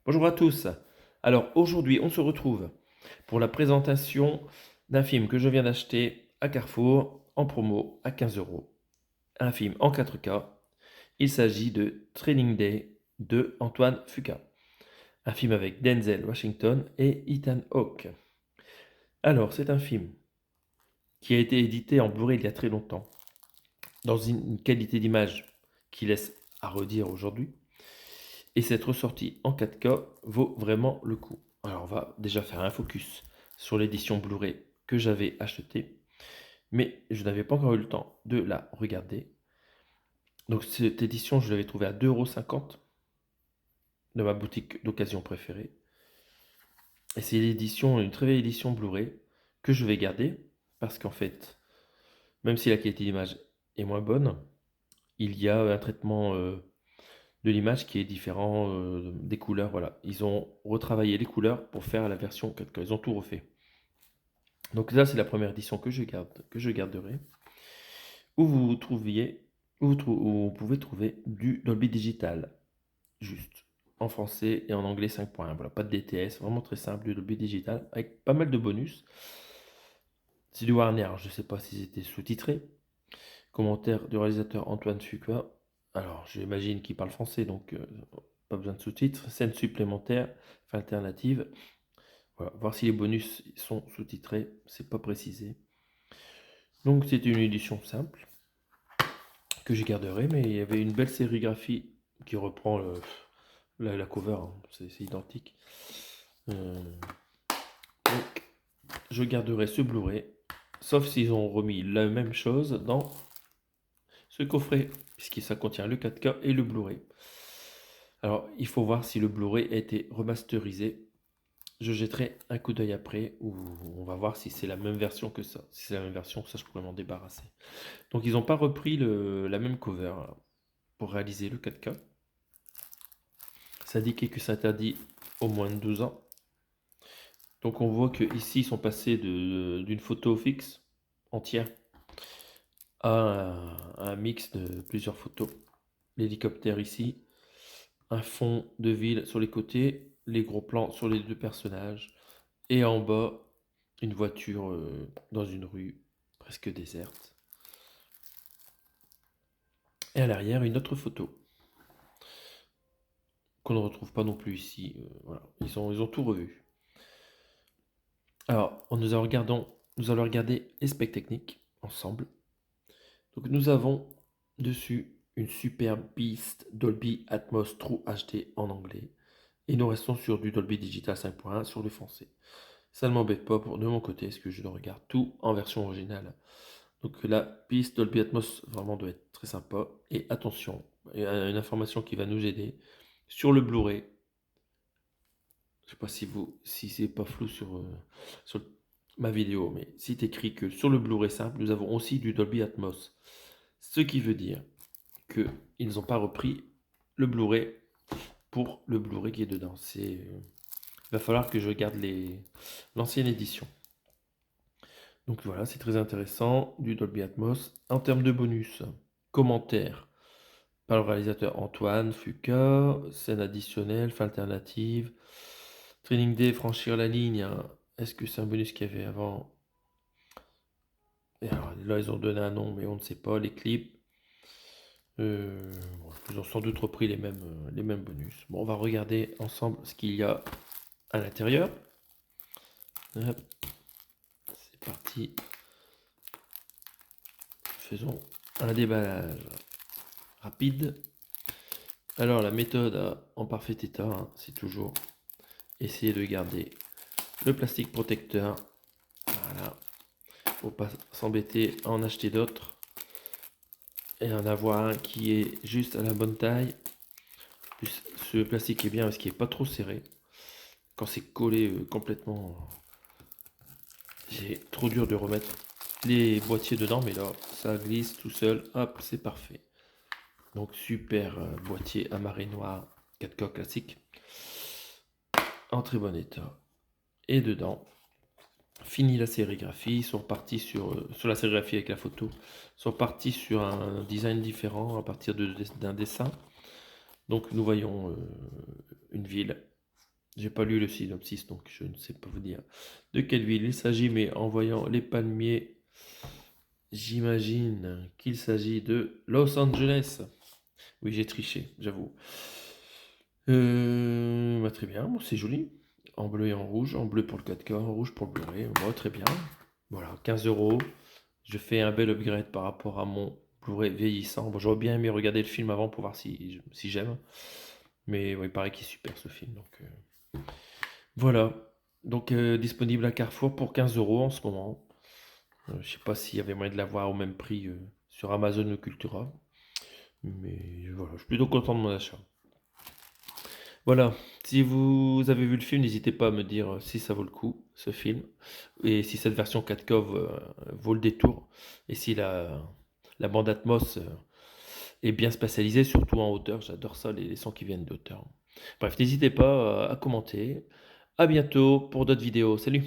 Bonjour à tous. Alors aujourd'hui, on se retrouve pour la présentation d'un film que je viens d'acheter à Carrefour en promo à 15 euros. Un film en 4K. Il s'agit de Training Day de Antoine Fuqua. Un film avec Denzel Washington et Ethan Hawke. Alors, c'est un film qui a été édité en Blu-ray il y a très longtemps, dans une qualité d'image qui laisse à redire aujourd'hui. Et cette ressortie en 4K vaut vraiment le coup. Alors on va déjà faire un focus sur l'édition Blu-ray que j'avais achetée, mais je n'avais pas encore eu le temps de la regarder. Donc cette édition, je l'avais trouvée à 2,50 € de ma boutique d'occasion préférée. Et c'est l'édition, une très belle édition Blu-ray que je vais garder parce qu'en fait, même si la qualité d'image est moins bonne, il y a un traitement de l'image qui est différent des couleurs. Voilà, ils ont retravaillé les couleurs pour faire la version 4K. Ils ont tout refait. Donc là, c'est la première édition que je garderai. Où vous trouviez, où vous pouvez trouver du Dolby Digital, juste en français et en anglais 5.1. Voilà, pas de DTS, vraiment très simple, du Dolby Digital avec pas mal de bonus. C'est du Warner, je ne sais pas si c'était sous-titré. Commentaire du réalisateur Antoine Fuqua. Alors, j'imagine qu'il parle français, donc pas besoin de sous-titres. Scène supplémentaire, fin alternative. Voilà, voir si les bonus sont sous-titrés, c'est pas précisé. Donc, c'est une édition simple que je garderai, mais il y avait une belle sérigraphie qui reprend la cover, hein, c'est identique. Donc, je garderai ce Blu-ray, sauf s'ils ont remis la même chose dans ce coffret, puisque ça contient le 4K et le Blu-ray. Alors, il faut voir si le Blu-ray a été remasterisé. Je jetterai un coup d'œil après, ou on va voir si c'est la même version que ça. Si c'est la même version, ça je pourrais m'en débarrasser. Donc ils n'ont pas repris la même cover pour réaliser le 4K. Ça indiquait que ça interdit au moins de 12 ans. Donc on voit que ici ils sont passés d'une photo fixe entière à un mix de plusieurs photos. L'hélicoptère ici, un fond de ville sur les côtés, les gros plans sur les deux personnages, et en bas, une voiture dans une rue presque déserte. Et à l'arrière, une autre photo qu'on ne retrouve pas non plus ici. Voilà. Ils ont tout revu. Alors, nous allons regarder les specs techniques ensemble. Donc, nous avons dessus une superbe piste Dolby Atmos True HD en anglais. Et nous restons sur du Dolby Digital 5.1 sur le français. Ça ne m'embête pas de mon côté, parce que je le regarde tout en version originale. Donc la piste Dolby Atmos vraiment doit être très sympa. Et attention, il y a une information qui va nous aider. Sur le Blu-ray, je ne sais pas si c'est pas flou sur ma vidéo, mais c'est écrit que sur le Blu-ray simple, nous avons aussi du Dolby Atmos. Ce qui veut dire qu'ils n'ont pas repris le Blu-ray pour le Blu-ray qui est dedans. Il va falloir que je garde l'ancienne édition. Donc voilà, c'est très intéressant, du Dolby Atmos. En termes de bonus, commentaires par le réalisateur Antoine Fuqua, scène additionnelle, fin alternative, Training Day, franchir la ligne, hein. Est-ce que c'est un bonus qu'il y avait avant? Et alors, là, ils ont donné un nom, mais on ne sait pas, les clips. Bon, ils ont sans doute repris les mêmes bonus. Bon, on va regarder ensemble ce qu'il y a à l'intérieur. Hop, c'est parti. Faisons un déballage rapide. Alors la méthode en parfait état, hein, c'est toujours essayer de garder le plastique protecteur. Voilà, faut pas s'embêter à en acheter d'autres et en avoir un qui est juste à la bonne taille. Plus, ce plastique est bien parce qu'il n'est pas trop serré. Quand c'est collé complètement, c'est trop dur de remettre les boîtiers dedans, mais là ça glisse tout seul. Hop, c'est parfait. Donc super boîtier à marée noire 4K classique en très bon état. Et dedans, fini la sérigraphie, ils sont partis sur la sérigraphie avec la photo, ils sont partis sur un design différent à partir d'un dessin. Donc nous voyons une ville J'ai pas lu le synopsis, donc je ne sais pas vous dire de quelle ville il s'agit, mais en voyant les palmiers, j'imagine qu'il s'agit de Los Angeles. Oui, j'ai triché, j'avoue. Bah, très bien, bon, c'est joli. En bleu et en bleu pour le 4K, en rouge pour le Blu-ray. Bon, très bien. Voilà, 15 euros. Je fais un bel upgrade par rapport à mon Blu-ray vieillissant. Bon, j'aurais bien aimé regarder le film avant pour voir si j'aime. Mais ouais, il paraît qu'il est super ce film. Donc voilà. Donc disponible à Carrefour pour 15 euros en ce moment. Je sais pas s'il y avait moyen de l'avoir au même prix sur Amazon ou Cultura. Mais voilà, je suis plutôt content de mon achat. Voilà, si vous avez vu le film, n'hésitez pas à me dire si ça vaut le coup, ce film, et si cette version 4K vaut le détour, et si la bande Atmos est bien spatialisée, surtout en hauteur. J'adore ça, les sons qui viennent d'auteur. Bref, n'hésitez pas à commenter. À bientôt pour d'autres vidéos. Salut!